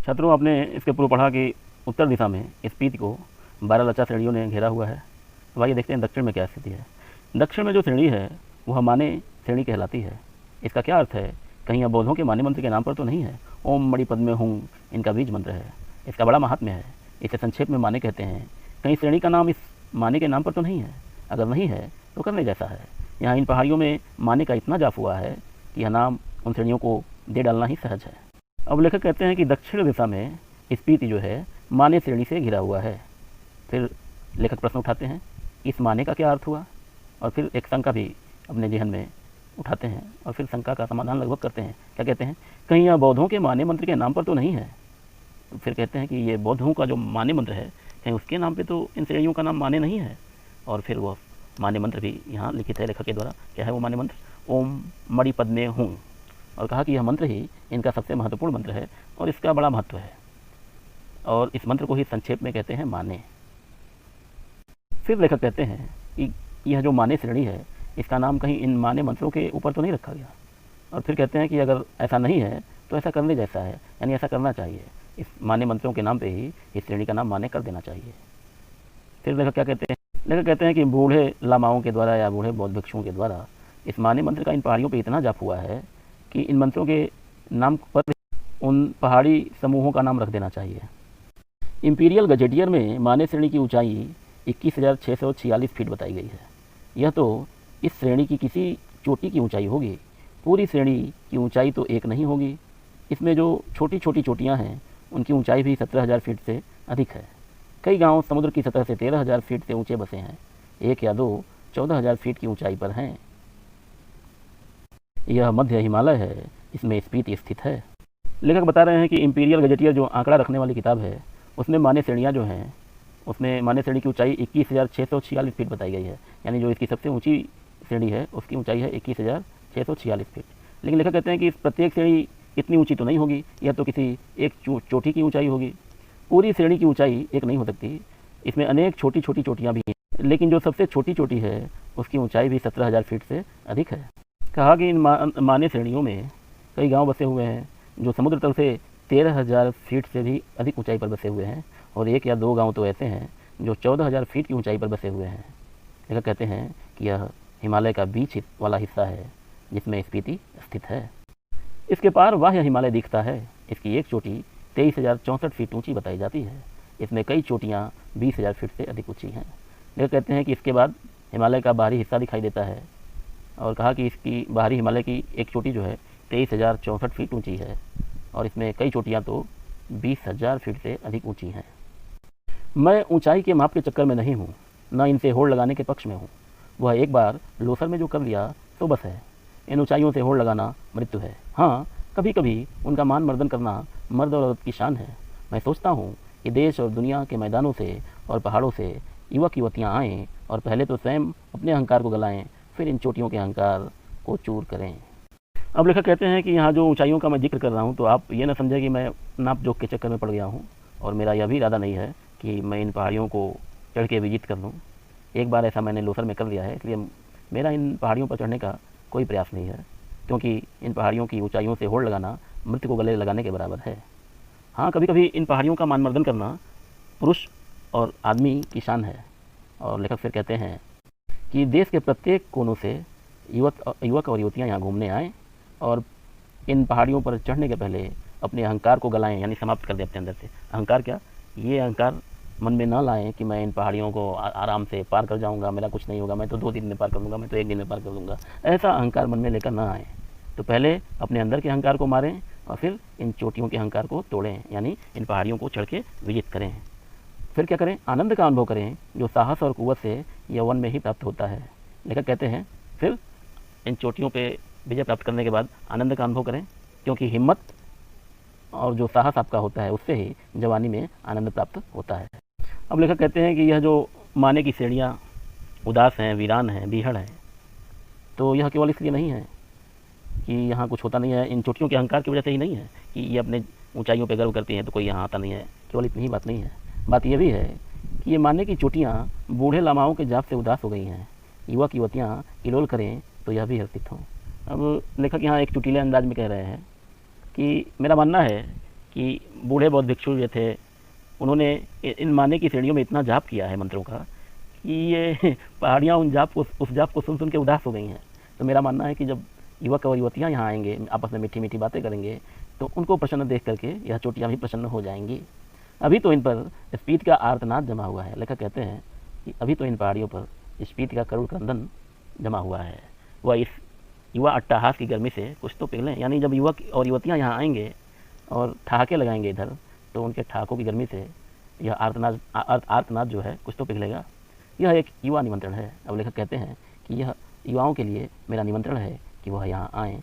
छात्रों, आपने इसके पूर्व पढ़ा कि उत्तर दिशा में स्पीति को 12 लचा श्रेणियों ने घेरा हुआ है। तो आइए देखते हैं दक्षिण में क्या स्थिति है। दक्षिण में जो श्रेणी है वह माने श्रेणी कहलाती है। इसका क्या अर्थ है? कहीं यह बौद्धों के माने मंत्र के नाम पर तो नहीं है। ओम मणि पद्मे हुं इनका बीज मंत्र है। इसका बड़ा महात्म्य है। इसे संक्षेप में माने कहते हैं। कहीं श्रेणी का नाम इस माने के नाम पर तो नहीं है। अगर नहीं है तो करने जैसा है। यहाँ इन पहाड़ियों में माने का इतना जाप हुआ है कि यह नाम उन श्रेणियों को दे डालना ही सहज है। अब लेखक कहते हैं कि दक्षिण दिशा में स्पीति जो है माने श्रेणी से घिरा हुआ है। फिर लेखक प्रश्न उठाते हैं, इस माने का क्या अर्थ हुआ? और फिर एक शंका भी अपने जेहन में उठाते हैं और फिर शंका का समाधान लगभग करते हैं। क्या कहते हैं? कहीं यह बौद्धों के माने मंत्र के नाम पर तो नहीं है। तो फिर कहते हैं कि ये बौद्धों का जो माने मंत्र है कहीं उसके नाम पे तो इन श्रेणियों का नाम माने नहीं है। और फिर वह माने मंत्र भी यहाँ लिखित है लेखक के द्वारा। क्या है वो माने मंत्र? ओम मणि पद्मे हुं। और कहा कि यह मंत्र ही इनका सबसे महत्वपूर्ण मंत्र है और इसका बड़ा महत्व है और इस मंत्र को ही संक्षेप में कहते हैं माने। फिर लेखक कहते हैं कि यह जो माने श्रेणी है इसका नाम कहीं इन माने मंत्रों के ऊपर तो नहीं रखा गया। और फिर कहते हैं कि अगर ऐसा नहीं है तो ऐसा करने जैसा है, यानी ऐसा करना चाहिए। इस माने मंत्रों के नाम पे ही इस श्रेणी का नाम माने कर देना चाहिए। फिर लेखक क्या कहते हैं? लेखक कहते हैं कि बूढ़े लामाओं के द्वारा या बूढ़े बौद्ध भिक्षुओं के द्वारा इस माने मंत्र का इन पहाड़ियों पर इतना जाप हुआ है कि इन मंत्रों के नाम पर उन पहाड़ी समूहों का नाम रख देना चाहिए। इंपीरियल गजेटियर में माने श्रेणी की ऊंचाई 21,646 फीट बताई गई है। यह तो इस श्रेणी की किसी चोटी की ऊंचाई होगी। पूरी श्रेणी की ऊंचाई तो एक नहीं होगी। इसमें जो छोटी छोटी चोटियां हैं उनकी ऊंचाई भी 17,000 फीट से अधिक है। कई गांव समुद्र की सतह से 13,000 फीट से ऊंचे बसे हैं। एक या दो 14,000 फीट की ऊंचाई पर हैं। यह मध्य हिमालय है, इसमें स्पीति स्थित है। लेखक बता रहे हैं कि इंपीरियल गजेटियर जो आंकड़ा रखने वाली किताब है उसमें माने श्रेणियाँ जो हैं उसमें माने श्रेणी की ऊंचाई 21,646 फीट बताई गई है। यानी जो इसकी सबसे ऊंची श्रेणी है उसकी ऊंचाई है 21,646 फीट। लेकिन लेखक कहते हैं कि इस प्रत्येक श्रेणी इतनी ऊंची तो नहीं होगी। यह तो किसी एक चोटी की ऊंचाई होगी। पूरी श्रेणी की ऊंचाई एक नहीं हो सकती। इसमें अनेक छोटी छोटी चोटियाँ भी हैं, लेकिन जो सबसे छोटी चोटी है उसकी ऊंचाई भी 17,000 फीट से अधिक है। कहा कि इन माने श्रेणियों में कई गाँव बसे हुए हैं जो समुद्र तल से 13,000 फीट से भी अधिक ऊंचाई पर बसे हुए हैं और एक या दो गांव तो ऐसे हैं जो 14,000 फीट की ऊंचाई पर बसे हुए हैं। लेखक कहते हैं कि यह हिमालय का बीच वाला हिस्सा है जिसमें स्पीति स्थित है। इसके पार बाह्य हिमालय दिखता है। इसकी एक चोटी 23,064 फीट ऊंची बताई जाती है। इसमें कई चोटियाँ 20,000 फीट से अधिक ऊँची हैं। लेखक कहते हैं कि इसके बाद हिमालय का बाहरी हिस्सा दिखाई देता है और कहा कि इसकी बाहरी हिमालय की एक चोटी जो है 23,064 फीट ऊँची है और इसमें कई चोटियाँ तो 20,000 फीट से अधिक ऊंची हैं। मैं ऊंचाई के माप के चक्कर में नहीं हूँ, न इनसे होड़ लगाने के पक्ष में हूँ। वह एक बार लोसर में जो कर लिया तो बस है। इन ऊंचाइयों से होड़ लगाना मृत्यु है। हाँ, कभी कभी उनका मान मर्दन करना मर्द और औरत की शान है। मैं सोचता हूँ कि देश और दुनिया के मैदानों से और पहाड़ों से युवक युवतियाँ आएँ और पहले तो स्वयं अपने अहंकार को गलाएँ, फिर इन चोटियों के अहंकार को चूर करें। अब लेखक कहते हैं कि यहाँ जो ऊंचाइयों का मैं जिक्र कर रहा हूँ तो आप ये ना समझें कि मैं नाप जोक के चक्कर में पड़ गया हूँ और मेरा यह भी इरादा नहीं है कि मैं इन पहाड़ियों को चढ़ के विजित कर लूँ। एक बार ऐसा मैंने लोसर में कर लिया है, इसलिए मेरा इन पहाड़ियों पर चढ़ने का कोई प्रयास नहीं है, क्योंकि इन पहाड़ियों की ऊंचाइयों से होड़ लगाना मृत्यु को गले लगाने के बराबर है। हाँ, कभी कभी इन पहाड़ियों का मानमर्दन करना पुरुष और आदमी की शान है। और लेखक फिर कहते हैं कि देश के प्रत्येक कोनों से युवक और युवतियाँ यहाँ घूमने आएँ और इन पहाड़ियों पर चढ़ने के पहले अपने अहंकार को गलाएं, यानी समाप्त कर दें अपने अंदर से। अहंकार क्या? ये अहंकार मन में ना लाएं कि मैं इन पहाड़ियों को आराम से पार कर जाऊंगा, मेरा कुछ नहीं होगा, मैं तो 2 दिन में पार कर लूँगा, मैं तो 1 दिन में पार कर लूँगा। ऐसा अहंकार मन में लेकर ना आएँ। तो पहले अपने अंदर के अहंकार को मारें और फिर इन चोटियों के अहंकार को तोड़ें, यानी इन पहाड़ियों को चढ़ के विजित करें। फिर क्या करें? आनंद का अनुभव करें जो साहस और कुव्वत से यौवन में ही प्राप्त होता है। लेखक कहते हैं फिर इन चोटियों पर विजय प्राप्त करने के बाद आनंद का अनुभव करें, क्योंकि हिम्मत और जो साहस आपका होता है उससे ही जवानी में आनंद प्राप्त होता है। अब लेखक कहते हैं कि यह जो माने की श्रेणियाँ उदास हैं, वीरान हैं, बीहड़ हैं, तो यह केवल इसलिए नहीं है कि यहाँ कुछ होता नहीं है। इन चोटियों के अहंकार की वजह से ही नहीं है कि ये अपने ऊंचाइयों पर गर्व करती हैं तो कोई यहाँ आता नहीं है। केवल इतनी ही बात नहीं है। बात यह भी है कि ये माने की चोटियाँ बूढ़े लामाओं के जाप से उदास हो गई हैं। युवक युवतियाँ किलोल करें तो यह भी हर्षित हों। अब लेखक यहाँ एक चुटीले अंदाज में कह रहे हैं कि मेरा मानना है कि बूढ़े बौद्ध भिक्षु जो थे उन्होंने इन माने की श्रेणियों में इतना जाप किया है मंत्रों का कि ये पहाड़ियाँ उस जाप को सुन सुन के उदास हो गई हैं। तो मेरा मानना है कि जब युवक और युवतियाँ यहाँ आएंगे, आपस में मीठी मीठी बातें करेंगे, तो उनको प्रसन्न देख करके यह चोटियाँ भी प्रसन्न हो जाएंगी। अभी तो इन पर स्पीत का आर्तनाद जमा हुआ है। लेखक कहते हैं कि अभी तो इन पहाड़ियों पर स्पीत का करुण क्रंदन जमा हुआ है। वह इस युवा अट्टहास की गर्मी से कुछ तो पिघलें। यानी जब युवक और युवतियाँ यहाँ आएंगे और ठहाके लगाएंगे इधर, तो उनके ठहाकों की गर्मी से यह आर्तनाद जो है कुछ तो पिघलेगा। यह एक युवा निमंत्रण है। अब लेखक कहते हैं कि यह युवाओं के लिए मेरा निमंत्रण है कि वह यहाँ आएँ।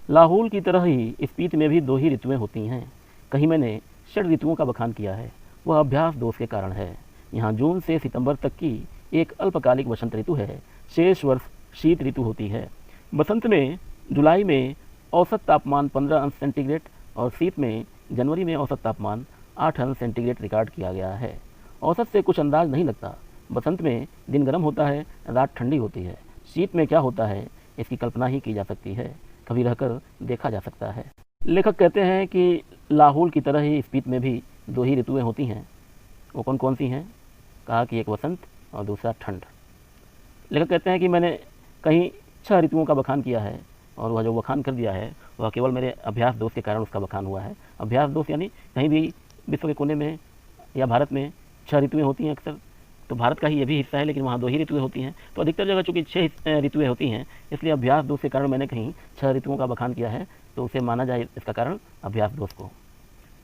लाहौल की तरह ही स्पीत में भी 2 ही ऋतुएं होती हैं। कहीं मैंने 6 ऋतुओं का बखान किया है, वह अभ्यास दोष के कारण है। यहाँ जून से सितंबर तक की एक अल्पकालिक वसंत ऋतु है, शेष वर्ष शीत ऋतु होती है। बसंत में जुलाई में औसत तापमान 15 अंश सेंटीग्रेड और शीत में जनवरी में औसत तापमान 8 अंश सेंटीग्रेड रिकॉर्ड किया गया है। औसत से कुछ अंदाज नहीं लगता। बसंत में दिन गर्म होता है, रात ठंडी होती है। शीत में क्या होता है इसकी कल्पना ही की जा सकती है, कभी रहकर देखा जा सकता है। लेखक कहते हैं कि लाहौल की तरह ही स्पीत में भी 2 ही ऋतुएं होती हैं। वो कौन कौन सी हैं? कहा कि एक वसंत और दूसरा ठंड। लेखक कहते हैं कि मैंने कहीं 6 ऋतुओं का बखान किया है, और वह जो बखान कर दिया है वह केवल मेरे अभ्यास दोष के कारण उसका बखान हुआ है। अभ्यास दोष यानी कहीं भी विश्व के कोने में या भारत में 6 ऋतुएं होती हैं अक्सर, तो भारत का ही ये भी हिस्सा है, लेकिन वहाँ 2 ही ऋतुएं होती हैं। तो अधिकतर जगह चूँकि 6 ऋतुएं होती हैं, इसलिए अभ्यास दोष के कारण मैंने कहीं 6 ऋतुओं का बखान किया है, तो उसे माना जाए इसका कारण अभ्यास दोष को।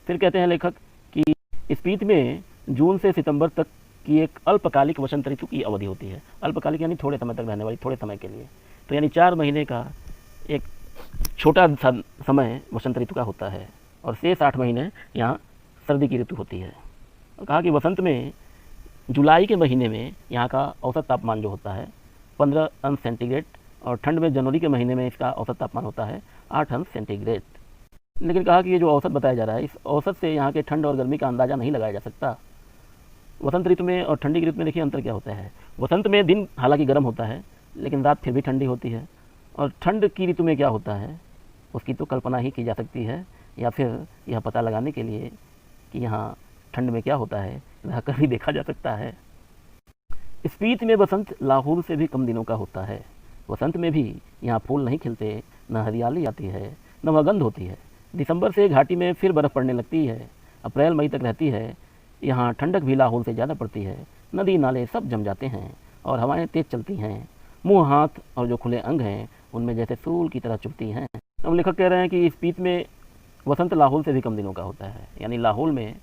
फिर कहते हैं लेखक कि स्पीत में जून से सितंबर तक की एक अल्पकालिक वसंत ऋतु की अवधि होती है। अल्पकालिक यानी थोड़े समय तक रहने वाली, थोड़े समय के लिए। तो यानी 4 महीने का एक छोटा समय वसंत ऋतु का होता है, और शेष 8 महीने यहाँ सर्दी की ऋतु होती है। और कहा कि वसंत में जुलाई के महीने में यहाँ का औसत तापमान जो होता है 15 अंश सेंटीग्रेड, और ठंड में जनवरी के महीने में इसका औसत तापमान होता है 8 अंश सेंटीग्रेड। लेकिन कहा कि ये जो औसत बताया जा रहा है, इस औसत से यहाँ के ठंड और गर्मी का अंदाज़ा नहीं लगाया जा सकता। वसंत ऋतु में और ठंडी की ऋतु में देखिए अंतर क्या होता है। वसंत में दिन हालांकि गर्म होता है, लेकिन रात फिर भी ठंडी होती है। और ठंड की ऋतु में क्या होता है उसकी तो कल्पना ही की जा सकती है, या फिर यह पता लगाने के लिए कि यहाँ ठंड में क्या होता है रहकर भी देखा जा सकता है। स्पीत में बसंत लाहौल से भी कम दिनों का होता है। वसंत में भी यहाँ फूल नहीं खिलते, न हरियाली आती है, न वह गंध होती है। दिसंबर से घाटी में फिर बर्फ़ पड़ने लगती है, अप्रैल मई तक रहती है। यहाँ ठंडक भी लाहौल से ज़्यादा पड़ती है। नदी नाले सब जम जाते हैं और हवाएं तेज चलती हैं। मुंह हाथ और जो खुले अंग हैं उनमें जैसे सूल की तरह चुभती हैं। अब लेखक कह रहे हैं कि स्पीत में वसंत लाहौल से भी कम दिनों का होता है। यानी लाहौल में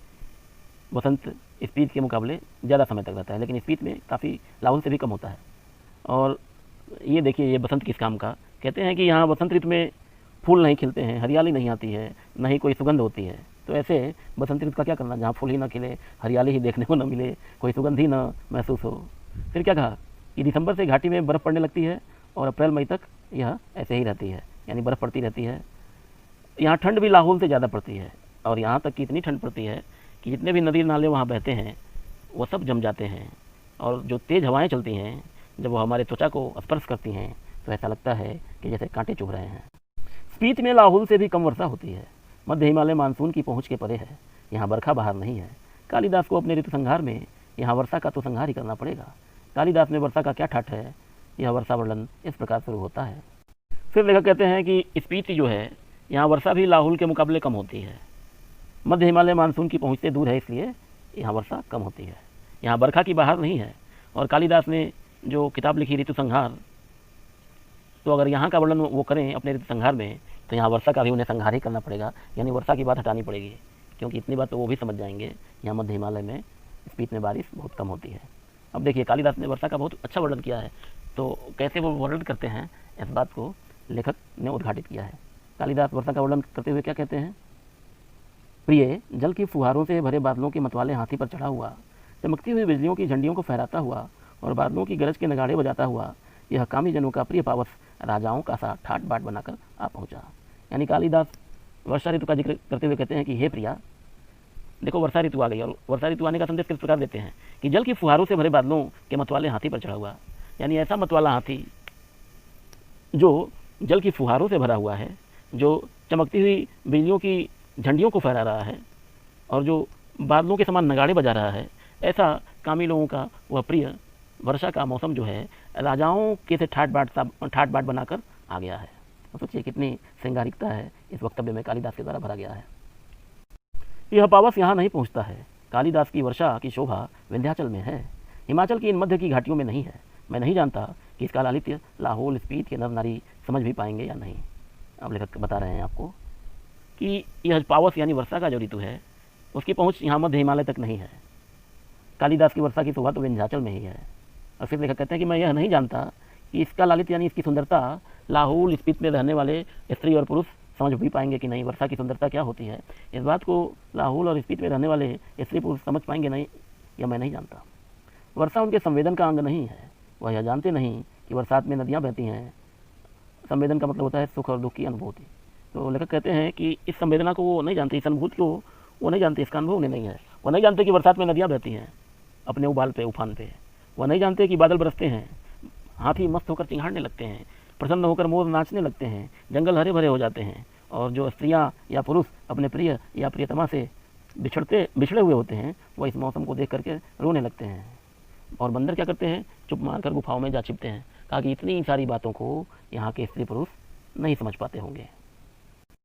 वसंत स्पीत के मुकाबले ज़्यादा समय तक रहता है, लेकिन स्पीत में काफ़ी लाहौल से भी कम होता है। और ये देखिए ये बसंत किस काम का। कहते हैं कि यहाँ वसंत ऋतु में फूल नहीं खिलते हैं, हरियाली नहीं आती है, न ही कोई सुगंध होती है। तो ऐसे बसंत ऋतु का क्या करना जहाँ फूल ही ना खिले, हरियाली ही देखने को न मिले, कोई सुगंध ही न महसूस हो। फिर क्या कहा कि दिसंबर से घाटी में बर्फ़ पड़ने लगती है और अप्रैल मई तक यह ऐसे ही रहती है, यानी बर्फ़ पड़ती रहती है। यहाँ ठंड भी लाहौल से ज़्यादा पड़ती है, और यहाँ तक कि इतनी ठंड पड़ती है कि जितने भी नदी नाले वहाँ बहते हैं वो सब जम जाते हैं। और जो तेज़ हवाएं चलती हैं जब वो हमारे त्वचा को स्पर्श करती हैं तो ऐसा लगता है कि जैसे कांटे चुभ रहे हैं। स्पीत में लाहौल से भी कम वर्षा होती है। मध्य हिमालय मानसून की पहुँच के परे है, यहाँ बरखा बहार नहीं है। कालिदास को अपने ऋतु संहार में यहाँ वर्षा का तो संहार ही करना पड़ेगा। कालिदास में वर्षा का क्या ठाठ है, यह वर्षा वर्णन इस प्रकार शुरू होता है। फिर लेखक कहते हैं कि स्पीत जो है यहाँ वर्षा भी लाहौल के मुकाबले कम होती है। मध्य हिमालय मानसून की पहुँच से दूर है, इसलिए यहाँ वर्षा कम होती है। यहाँ बरखा की बहार नहीं है। और कालिदास ने जो किताब लिखी ऋतु संहार, तो अगर यहाँ का वर्णन वो करें अपने ऋतु संहार में तो यहाँ वर्षा का भी उन्हें संहार ही करना पड़ेगा, यानी वर्षा की बात हटानी पड़ेगी। क्योंकि इतनी बात तो वो भी समझ जाएंगे, यहाँ मध्य हिमालय में स्पीत में बारिश बहुत कम होती है। अब देखिए कालिदास ने वर्षा का बहुत अच्छा वर्णन किया है, तो कैसे वो वर्णन करते हैं इस बात को लेखक ने उद्घाटित किया है। कालिदास वर्षा का वर्णन करते हुए क्या कहते हैं। प्रिय जल की फुहारों से भरे बादलों के मतवाले हाथी पर चढ़ा हुआ, चमकती हुई बिजलियों की झंडियों को फहराता हुआ और बादलों की गरज के नगाड़े बजाता हुआ, यह कामी जनों का प्रिय पावस राजाओं का सा ठाट बाट बनाकर आ पहुँचा। यानी कालिदास वर्षा ऋतु का जिक्र करते हुए कहते हैं कि हे प्रिया, देखो वर्षा ऋतु आ गई। और वर्षा ऋतु आने का संदेश किस प्रकार देते हैं कि जल की फुहारों से भरे बादलों के मतवाले हाथी पर चढ़ा हुआ, यानी ऐसा मतवाला हाथी जो जल की फुहारों से भरा हुआ है, जो चमकती हुई बिजलियों की झंडियों को फहरा रहा है और जो बादलों के समान नगाड़े बजा रहा है, ऐसा कामी लोगों का वह प्रिय वर्षा का मौसम जो है राजाओं के से ठाट बाट बनाकर आ गया है। तो सोचिए कितनी श्रृंगारिकता है इस वक्तव्य में कालिदास के द्वारा भरा गया है। यह पावस यहाँ नहीं पहुँचता है। कालिदास की वर्षा की शोभा विंध्याचल में है, हिमाचल की इन मध्य की घाटियों में नहीं है। मैं नहीं जानता कि इसका लालित्य लाहौल स्पीति के नर नारी समझ भी पाएंगे या नहीं। अब लेखक बता रहे हैं आपको कि यह पावस यानी वर्षा का जो ऋतु है उसकी पहुँच यहाँ मध्य हिमालय तक नहीं है। कालिदास की वर्षा की शोभा तो विंध्याचल में ही है। और फिर लेखक कहते हैं कि मैं यह नहीं जानता कि इसका लालित्य यानी इसकी सुंदरता लाहौल स्पीति में रहने वाले स्त्री और पुरुष समझ भी पाएंगे कि नहीं। वर्षा की सुंदरता क्या होती है, इस बात को लाहौल और स्पीति में रहने वाले स्त्री पुरुष समझ पाएंगे नहीं, यह मैं नहीं जानता। वर्षा उनके संवेदन का अंग नहीं है। वह यह जानते नहीं कि बरसात में नदियाँ बहती हैं। संवेदन का मतलब होता है सुख और दुख की अनुभूति। तो लेखक कहते हैं कि इस संवेदना को वो नहीं जानते, इस अनुभूति को वो नहीं जानते, इसका अनुभव उन्हें नहीं है। वो नहीं जानते कि बरसात में नदियाँ बहती हैं अपने उबाल पे, उफान पे। वह नहीं जानते कि बादल बरसते हैं, हाथी मस्त होकर चिंघाड़ने लगते हैं, प्रसन्न होकर मोर नाचने लगते हैं, जंगल हरे भरे हो जाते हैं, और जो स्त्रियां या पुरुष अपने प्रिय या प्रियतमा से बिछड़े हुए होते हैं वह इस मौसम को देख करके रोने लगते हैं। और बंदर क्या करते हैं, चुप मारकर गुफाओं में जा छिपते हैं। कहा कि इतनी सारी बातों को यहाँ के स्त्री पुरुष नहीं समझ पाते होंगे,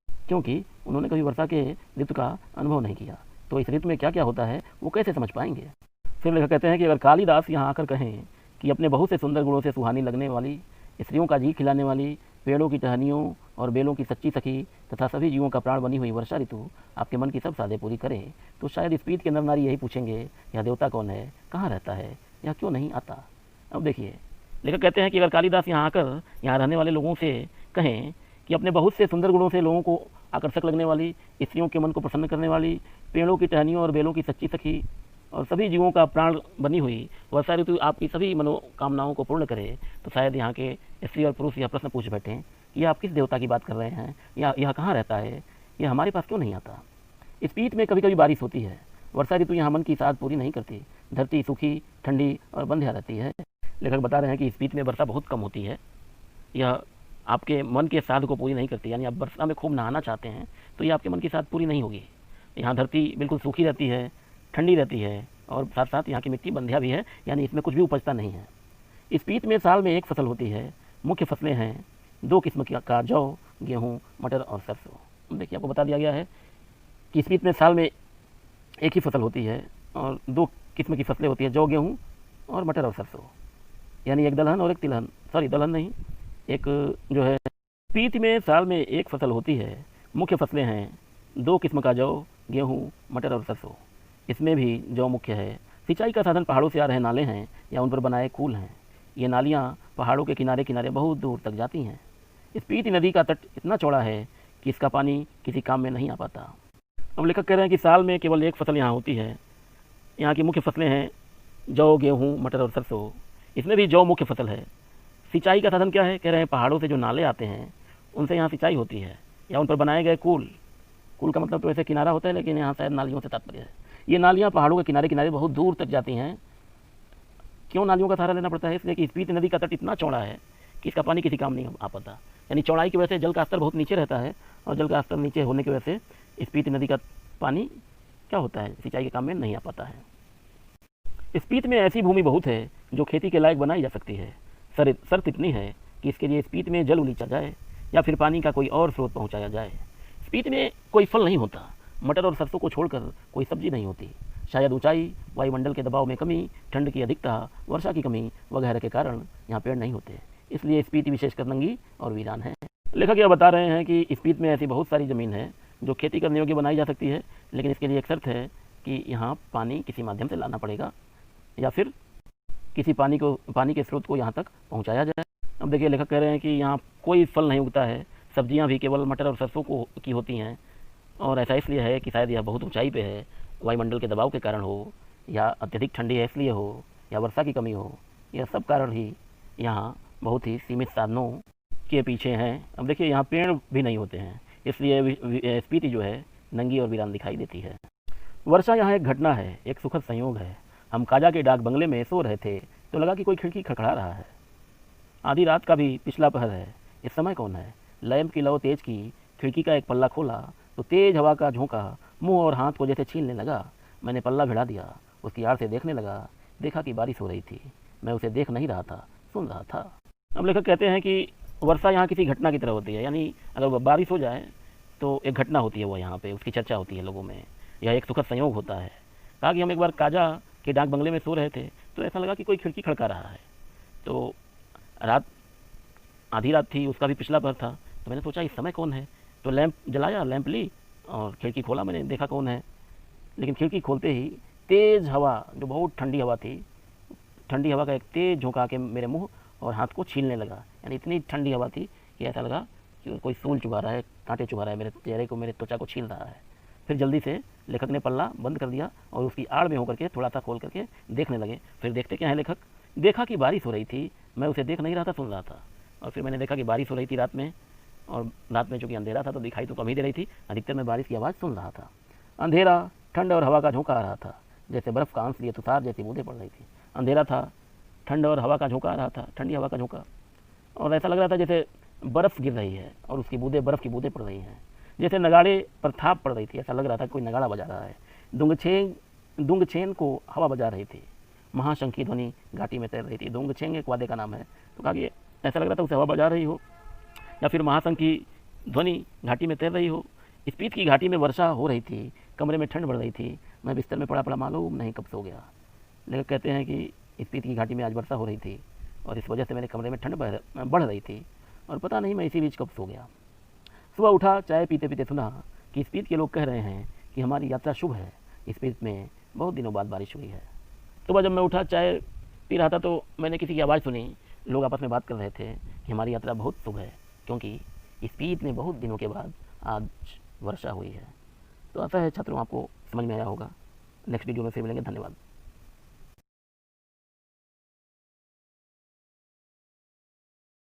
क्योंकि उन्होंने कभी वर्षा के ऋतु का अनुभव नहीं किया। तो इस ऋतु में क्या क्या होता है वो कैसे समझ पाएंगे। फिर लेखक कहते हैं कि अगर कालिदास यहाँ आकर कहें कि अपने बहुत से सुंदर गुणों से सुहानी लगने वाली, स्त्रियों का जी खिलाने वाली, पेड़ों की टहनियों और बेलों की सच्ची सखी तथा सभी जीवों का प्राण बनी हुई वर्षा ऋतु आपके मन की सब साधे पूरी करे, तो शायद स्पीति के नर नारी यही पूछेंगे, यह देवता कौन है, कहाँ रहता है, यह क्यों नहीं आता। अब देखिए लेखक कहते हैं कि अगर कालिदास यहाँ आकर यहाँ रहने वाले लोगों से कहें कि अपने बहुत से सुंदर गुणों से लोगों को आकर्षक लगने वाली, स्त्रियों के मन को प्रसन्न करने वाली, पेड़ों की टहनियों और बेलों की सच्ची सखी और सभी जीवों का प्राण बनी हुई वर्षा ऋतु आपकी सभी मनोकामनाओं को पूर्ण करे, तो शायद यहाँ के स्त्री और पुरुष यह प्रश्न पूछ बैठें कि आप किस देवता की बात कर रहे हैं, या यह कहाँ रहता है, यह हमारे पास क्यों नहीं आता। स्पीति में कभी कभी बारिश होती है। वर्षा ऋतु यहाँ मन की साध पूरी नहीं करती। धरती सूखी, ठंडी और बंध्या रहती है। लेखक बता रहे हैं कि स्पीति में वर्षा बहुत कम होती है। यह आपके मन के साध को पूरी नहीं करती। यानी आप वर्षा में खूब नहाना चाहते हैं तो ये आपके मन की साध पूरी नहीं होगी। यहाँ धरती बिल्कुल सूखी रहती है, ठंडी रहती है, और साथ साथ यहाँ की मिट्टी बंध्या भी है, यानी इसमें कुछ भी उपजता नहीं है। स्पीति में साल में एक फसल होती है। मुख्य फसलें हैं 2 किस्म का, जौ, गेहूँ, मटर और सरसों। देखिए आपको बता दिया गया है कि स्पीति में साल में एक ही फसल होती है और 2 किस्म की फसलें होती है, जौ, गेहूँ और मटर और सरसों। यानी एक दलहन और एक तिलहन, सॉरी दलहन नहीं, एक जो है। स्पीति में साल में एक फसल होती है। मुख्य फसलें हैं 2 किस्म का, जौ, गेहूँ, मटर और सरसों। इसमें भी जौ मुख्य है। सिंचाई का साधन पहाड़ों से आ रहे नाले हैं या उन पर बनाए कुल हैं। ये नालियाँ पहाड़ों के किनारे किनारे बहुत दूर तक जाती हैं। स्पीति नदी का तट इतना चौड़ा है कि इसका पानी किसी काम में नहीं आ पाता। अब लेखक कह रहे हैं कि साल में केवल एक फसल यहाँ होती है। यहाँ की मुख्य फसलें हैं जौ, गेहूँ, मटर और सरसों। इसमें भी जौ मुख्य फसल है। सिंचाई का साधन क्या है, कह रहे हैं पहाड़ों से जो नाले आते हैं उनसे यहाँ सिंचाई होती है, या उन पर बनाए गए कुल का मतलब तो ऐसे किनारा होता है, लेकिन यहाँ शायद नालियों से तात्पर्य है। ये नालियाँ पहाड़ों के किनारे किनारे बहुत दूर तक जाती हैं। क्यों नालियों का सहारा लेना पड़ता है, इसलिए कि स्पीति नदी का तट इतना चौड़ा है कि इसका पानी किसी काम नहीं आ पाता। यानी चौड़ाई की वजह से जल का स्तर बहुत नीचे रहता है, और जल का स्तर नीचे होने की वजह से स्पीति नदी का पानी क्या होता है, सिंचाई के काम में नहीं आ पाता है। स्पीति में ऐसी भूमि बहुत है जो खेती के लायक बनाई जा सकती है। शर्त इतनी है कि इसके लिए स्पीति में जल उलीचा जाए या फिर पानी का कोई और स्रोत पहुँचाया जाए। स्पीति में कोई फल नहीं होता। मटर और सरसों को छोड़कर कोई सब्जी नहीं होती। शायद ऊंचाई, वायुमंडल के दबाव में कमी, ठंड की अधिकता, वर्षा की कमी वगैरह के कारण यहाँ पेड़ नहीं होते। इसलिए स्पीति विशेषकर नंगी और वीरान है। लेखक यह बता रहे हैं कि स्पीति में ऐसी बहुत सारी ज़मीन है जो खेती करने योग्य बनाई जा सकती है, लेकिन इसके लिए एक शर्त है कि यहाँ पानी किसी माध्यम से लाना पड़ेगा या फिर किसी पानी के स्रोत को यहाँ तक पहुँचाया जाए। अब देखिए लेखक कह रहे हैं कि यहाँ कोई फल नहीं उगता है। सब्जियाँ भी केवल मटर और सरसों की होती हैं, और ऐसा इसलिए है कि शायद यह बहुत ऊंचाई पे है, वायुमंडल के दबाव के कारण हो, या अत्यधिक ठंडी है इसलिए हो, या वर्षा की कमी हो। यह सब कारण ही यहाँ बहुत ही सीमित साधनों के पीछे हैं। अब देखिए यहाँ पेड़ भी नहीं होते हैं, इसलिए स्पीति जो है नंगी और वीरान दिखाई देती है। वर्षा यहाँ एक घटना है, एक सुखद संयोग है। हम काजा के डाक बंगले में सो रहे थे तो लगा कि कोई खिड़की खड़खड़ा रहा है। आधी रात का भी पिछला पहर है। इस समय कौन है। लैंप की लौ तेज की, खिड़की का एक पल्ला खोला तो तेज़ हवा का झोंका मुंह और हाथ को जैसे छीलने लगा। मैंने पल्ला भिड़ा दिया, उसकी आड़ से देखने लगा। देखा कि बारिश हो रही थी। मैं उसे देख नहीं रहा था, सुन रहा था। अब लेखक कहते हैं कि वर्षा यहाँ किसी घटना की तरह होती है, यानी अगर बारिश हो जाए तो एक घटना होती है, वो यहाँ पे उसकी चर्चा होती है लोगों में। यह एक सुखद संयोग होता है। कहा कि हम एक बार काजा के डाक बंगले में सो रहे थे, तो ऐसा लगा कि कोई खिड़की खड़का रहा है। तो रात आधी रात थी, उसका भी पिछला पहर था। तो मैंने सोचा इस समय कौन है, तो लैंप जलाया, लैंप ली और खिड़की खोला। मैंने देखा कौन है, लेकिन खिड़की खोलते ही तेज़ हवा, जो बहुत ठंडी हवा थी, ठंडी हवा का एक तेज़ झोंका आके मेरे मुंह और हाथ को छीलने लगा। यानी इतनी ठंडी हवा थी कि ऐसा लगा कि कोई सूल चुभा रहा है, कांटे चुभा रहा है, मेरे चेहरे को, मेरे त्वचा को छील रहा है। फिर जल्दी से लेखक ने पल्ला बंद कर दिया और उसकी आड़ में होकर के थोड़ा सा खोल करके देखने लगे। फिर देखते क्या है लेखक, देखा कि बारिश हो रही थी। मैं उसे देख नहीं रहा था, सुन रहा था। और फिर मैंने देखा कि बारिश हो रही थी रात में, और रात में चूँकि अंधेरा था तो दिखाई तो कम ही दे रही थी, अधिकतर मैं बारिश की आवाज़ सुन रहा था। अंधेरा, ठंड और हवा का झोंका आ रहा था, जैसे बर्फ़ का आंस लिए तुषार जैसी बूंदें पड़ रही थी। अंधेरा था, ठंड और हवा का झोंका आ रहा था, ठंडी हवा का झोंका, और ऐसा लग रहा था जैसे बर्फ़ गिर रही है और उसकी बूंदें, बर्फ़ की बूंदें पड़ रही हैं। जैसे नगाड़े पर थाप पड़ रही थी, ऐसा लग रहा था कोई नगाड़ा बजा रहा है। दुंगछेन को हवा बजा रही थी। महाशंख की ध्वनि घाटी में तैर रही थी। दुंगछेन एक वादे का नाम है। तो कहा कि ऐसा लग रहा था उसे हवा बजा रही हो, या फिर महाशंख की ध्वनि घाटी में तैर रही हो। स्पीत की घाटी में वर्षा हो रही थी, कमरे में ठंड बढ़ रही थी। मैं बिस्तर में पड़ा पड़ा मालूम नहीं कब सो गया। लेखक कहते हैं कि स्पीत की घाटी में आज वर्षा हो रही थी और इस वजह से मेरे कमरे में ठंड बढ़ रही थी, और पता नहीं मैं इसी बीच कब सो गया। सुबह उठा, चाय पीते पीते सुना कि स्पीत के लोग कह रहे हैं कि हमारी यात्रा शुभ है, स्पीत में बहुत दिनों बाद बारिश हुई है। सुबह जब मैं उठा, चाय पी रहा था, तो मैंने किसी की आवाज़ सुनी। लोग आपस में बात कर रहे थे कि हमारी यात्रा बहुत शुभ है, क्योंकि स्पीत में बहुत दिनों के बाद आज वर्षा हुई है। तो आशा है छात्रों आपको समझ में आया होगा। नेक्स्ट वीडियो में फिर मिलेंगे। धन्यवाद।